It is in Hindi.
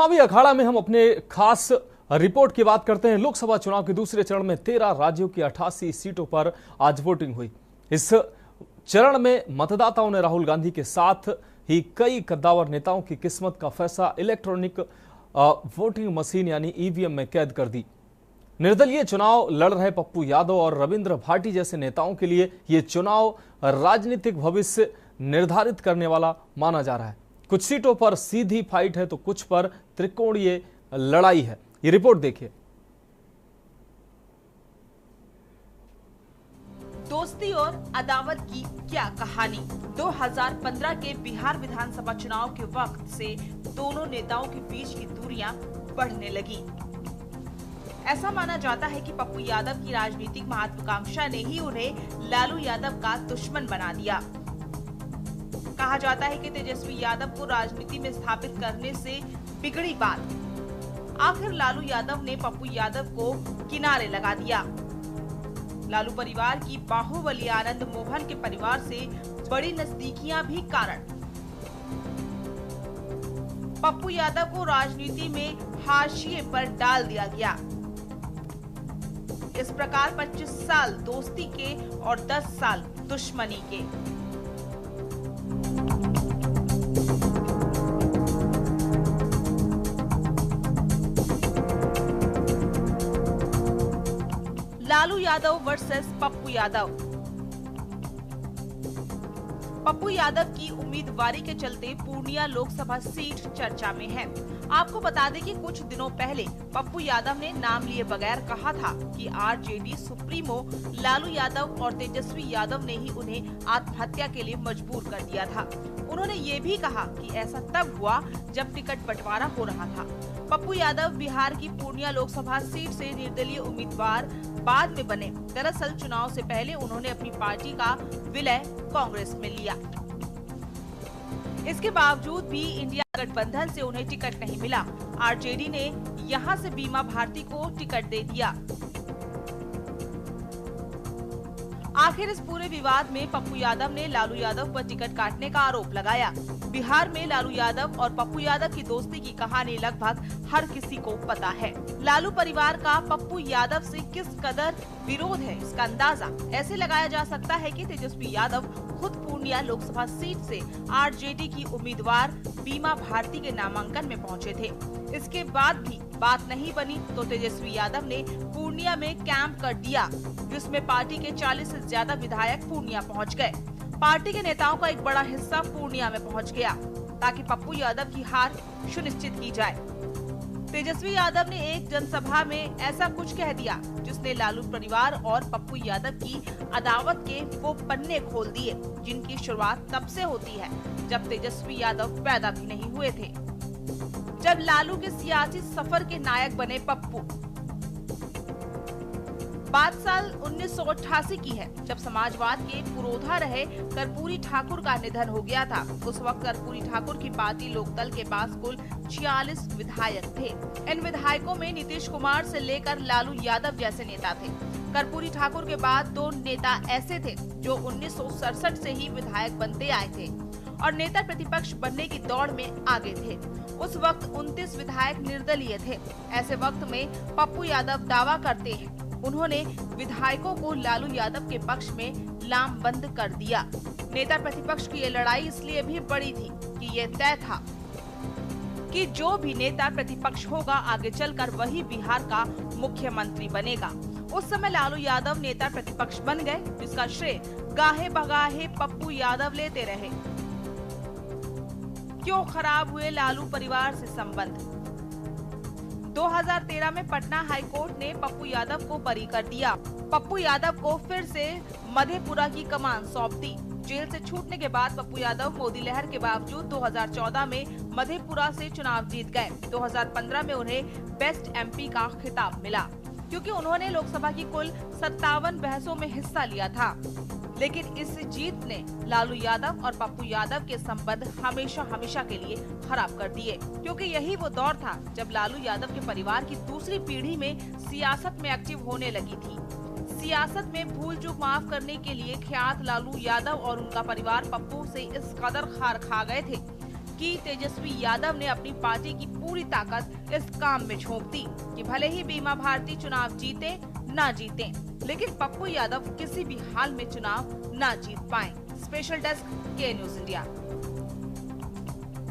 चुनावी अखाड़ा में हम अपने खास रिपोर्ट की बात करते हैं। लोकसभा चुनाव के दूसरे चरण में 13 राज्यों की 88 सीटों पर आज वोटिंग हुई। इस चरण में मतदाताओं ने राहुल गांधी के साथ ही कई कद्दावर नेताओं की किस्मत का फैसला इलेक्ट्रॉनिक वोटिंग मशीन यानी ईवीएम में कैद कर दी। निर्दलीय चुनाव लड़ रहे पप्पू यादव और रविंद्र भाटी जैसे नेताओं के लिए ये चुनाव राजनीतिक भविष्य निर्धारित करने वाला माना जा रहा है। कुछ सीटों पर सीधी फाइट है तो कुछ पर त्रिकोणीय लड़ाई है। ये रिपोर्ट देखिए। दोस्ती और अदावत की क्या कहानी। 2015 के बिहार विधानसभा चुनाव के वक्त से दोनों नेताओं के बीच की दूरियां बढ़ने लगी। ऐसा माना जाता है कि पप्पू यादव की राजनीतिक महत्वाकांक्षा ने ही उन्हें लालू यादव का दुश्मन बना दिया। कहा जाता है कि तेजस्वी यादव को राजनीति में स्थापित करने से बिगड़ी बात। आखिर लालू यादव ने पप्पू यादव को किनारे लगा दिया। लालू परिवार की बाहुबली आनंद मोहन के परिवार से बड़ी नजदीकियां भी कारण। पप्पू यादव को राजनीति में हाशिए पर डाल दिया गया। इस प्रकार 25 साल दोस्ती के और 10 साल दुश्मनी के। लालू यादव वर्सेस पप्पू यादव। पप्पू यादव की उम्मीदवारी के चलते पूर्णिया लोकसभा सीट चर्चा में है। आपको बता दें कि कुछ दिनों पहले पप्पू यादव ने नाम लिए बगैर कहा था कि आरजेडी सुप्रीमो लालू यादव और तेजस्वी यादव ने ही उन्हें आत्महत्या के लिए मजबूर कर दिया था। उन्होंने ये भी कहा कि ऐसा तब हुआ जब टिकट बंटवारा हो रहा था। पप्पू यादव बिहार की पूर्णिया लोकसभा सीट से निर्दलीय उम्मीदवार बाद में बने। दरअसल चुनाव से पहले उन्होंने अपनी पार्टी का विलय कांग्रेस में लिया। इसके बावजूद भी इंडिया गठबंधन से उन्हें टिकट नहीं मिला। आरजेडी ने यहां से बीमा भारती को टिकट दे दिया। आखिर इस पूरे विवाद में पप्पू यादव ने लालू यादव पर टिकट काटने का आरोप लगाया। बिहार में लालू यादव और पप्पू यादव की दोस्ती की कहानी लगभग हर किसी को पता है। लालू परिवार का पप्पू यादव से किस कदर विरोध है, इसका अंदाजा ऐसे लगाया जा सकता है कि तेजस्वी यादव खुद पूर्णिया लोकसभा सीट से आरजेडी की उम्मीदवार बीमा भारती के नामांकन में पहुंचे थे। इसके बाद भी बात नहीं बनी तो तेजस्वी यादव ने पूर्णिया में कैंप कर दिया, जिसमें पार्टी के 40 से ज्यादा विधायक पूर्णिया पहुंच गए। पार्टी के नेताओं का एक बड़ा हिस्सा पूर्णिया में पहुंच गया ताकि पप्पू यादव की हार सुनिश्चित की जाए। तेजस्वी यादव ने एक जनसभा में ऐसा कुछ कह दिया जिसने लालू परिवार और पप्पू यादव की अदावत के वो पन्ने खोल दिए जिनकी शुरुआत तब से होती है जब तेजस्वी यादव पैदा भी नहीं हुए थे, जब लालू के सियासी सफर के नायक बने पप्पू। बात साल 1988 की है, जब समाजवाद के पुरोधा रहे कर्पूरी ठाकुर का निधन हो गया था। उस वक्त कर्पूरी ठाकुर की पार्टी लोकदल के पास कुल 46 विधायक थे। इन विधायकों में नीतीश कुमार से लेकर लालू यादव जैसे नेता थे। कर्पूरी ठाकुर के बाद 2 नेता ऐसे थे जो 1967 से ही विधायक बनते आए थे और नेता प्रतिपक्ष बनने की दौड़ में आगे थे। उस वक्त 29 विधायक निर्दलीय थे। ऐसे वक्त में पप्पू यादव दावा करते हैं उन्होंने विधायकों को लालू यादव के पक्ष में लामबंद कर दिया। नेता प्रतिपक्ष की ये लड़ाई इसलिए भी बड़ी थी कि ये तय था कि जो भी नेता प्रतिपक्ष होगा आगे चलकर वही बिहार का मुख्यमंत्री बनेगा। उस समय लालू यादव नेता प्रतिपक्ष बन गए, जिसका श्रेय गाहे बगाहे पप्पू यादव लेते रहे। क्यों खराब हुए लालू परिवार से संबंध। 2013 में पटना हाईकोर्ट ने पप्पू यादव को बरी कर दिया। पप्पू यादव को फिर से मधेपुरा की कमान सौंप दी। जेल से छूटने के बाद पप्पू यादव मोदी लहर के बावजूद 2014 में मधेपुरा से चुनाव जीत गए। 2015 में उन्हें बेस्ट एमपी का खिताब मिला क्योंकि उन्होंने लोकसभा की कुल 57 बहसों में हिस्सा लिया था। लेकिन इस जीत ने लालू यादव और पप्पू यादव के संबंध हमेशा के लिए खराब कर दिए, क्योंकि यही वो दौर था जब लालू यादव के परिवार की दूसरी पीढ़ी में सियासत में एक्टिव होने लगी थी। सियासत में भूल चूक माफ करने के लिए ख्यात लालू यादव और उनका परिवार पप्पू से इस कदर खार खा गए थे कि तेजस्वी यादव ने अपनी पार्टी की पूरी ताकत इस काम में झोंक दी कि भले ही बीमा भारती चुनाव जीते ना जीते, लेकिन पप्पू यादव किसी भी हाल में चुनाव ना जीत पाए। स्पेशल डेस्क, के न्यूज इंडिया।